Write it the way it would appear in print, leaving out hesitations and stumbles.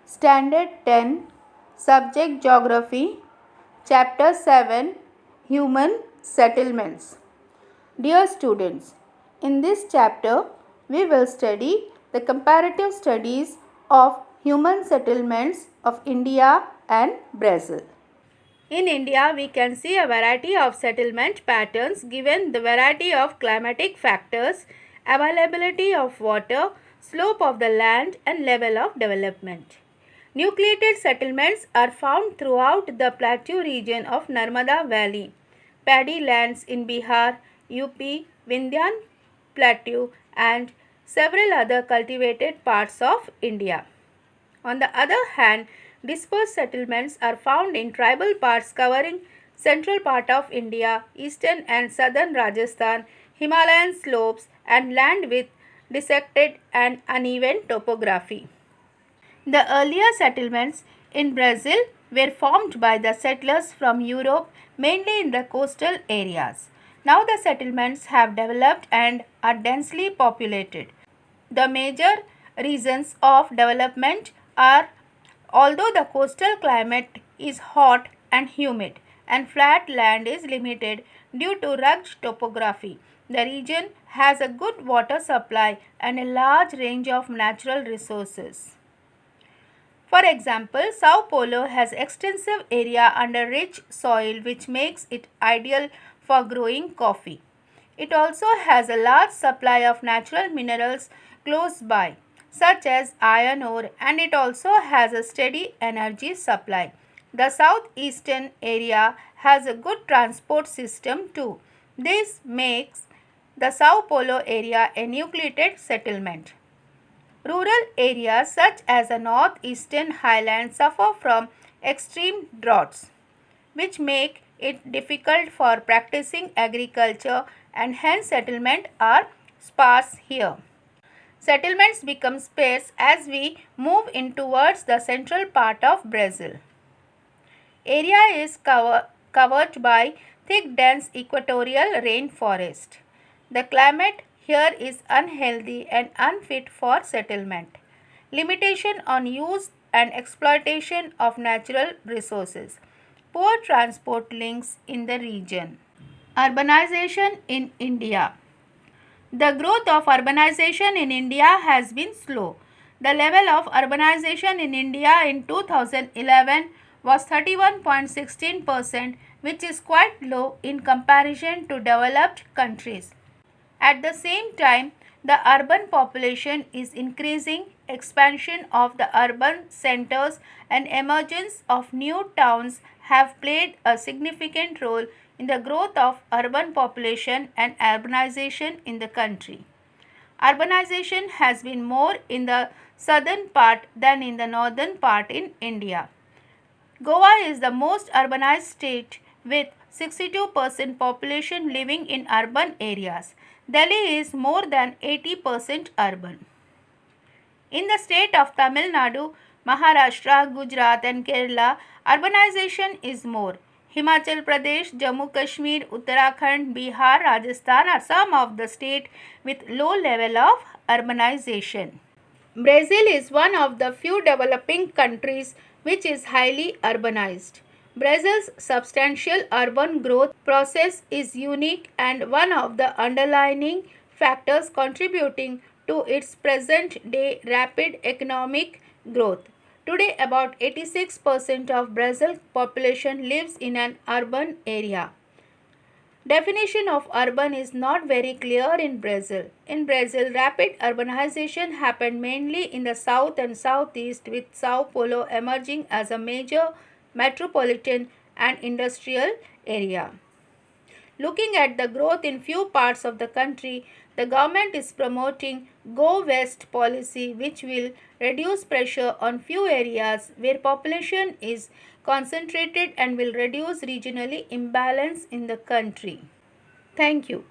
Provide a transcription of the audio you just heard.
Standard 10, Subject Geography, Chapter 7, Human Settlements. Dear students, in this chapter we will study the comparative studies of human settlements of India and Brazil. In India, we can see a variety of settlement patterns given the variety of climatic factors, availability of water, slope of the land and level of development. Nucleated settlements are found throughout the plateau region of Narmada Valley, paddy lands in Bihar, UP, Vindhyan Plateau and several other cultivated parts of India. On the other hand, dispersed settlements are found in tribal parts covering central part of India, eastern and southern Rajasthan, Himalayan slopes and land with dissected and uneven topography. The earlier settlements in Brazil were formed by the settlers from Europe, mainly in the coastal areas. Now the settlements have developed and are densely populated. The major reasons of development are although the coastal climate is hot and humid and flat land is limited due to rugged topography, the region has a good water supply and a large range of natural resources. For example, Sao Paulo has extensive area under rich soil which makes it ideal for growing coffee. It also has a large supply of natural minerals close by, such as iron ore, and it also has a steady energy supply. The southeastern area has a good transport system too. This makes the Sao Paulo area a nucleated settlement. Rural areas such as the northeastern highlands suffer from extreme droughts, which make it difficult for practicing agriculture and hence settlements are sparse here. Settlements become sparse as we move in towards the central part of Brazil. Area is covered by thick dense equatorial rainforest. The climate here is unhealthy and unfit for settlement. Limitation on use and exploitation of natural resources. Poor transport links in the region. Urbanization in India. The growth of urbanization in India has been slow. The level of urbanization in India in 2011 was 31.16%, which is quite low in comparison to developed countries. At the same time, the urban population is increasing. Expansion of the urban centers and emergence of new towns have played a significant role in the growth of urban population and urbanization in the country. Urbanization has been more in the southern part than in the northern part in India. Goa is the most urbanized state with 62% population living in urban areas. Delhi is more than 80% urban. In the state of Tamil Nadu, Maharashtra, Gujarat and Kerala, urbanization is more. Himachal Pradesh, Jammu Kashmir, Uttarakhand, Bihar, Rajasthan are some of the states with low level of urbanization. Brazil is one of the few developing countries which is highly urbanized. Brazil's substantial urban growth process is unique and one of the underlying factors contributing to its present day rapid economic growth. Today, about 86% of Brazil's population lives in an urban area. Definition of urban is not very clear in Brazil. In Brazil, rapid urbanization happened mainly in the south and southeast, with Sao Paulo emerging as a major metropolitan and industrial area. Looking at the growth in few parts of the country, the government is promoting Go West policy, which will reduce pressure on few areas where population is concentrated and will reduce regionally imbalance in the country. Thank you.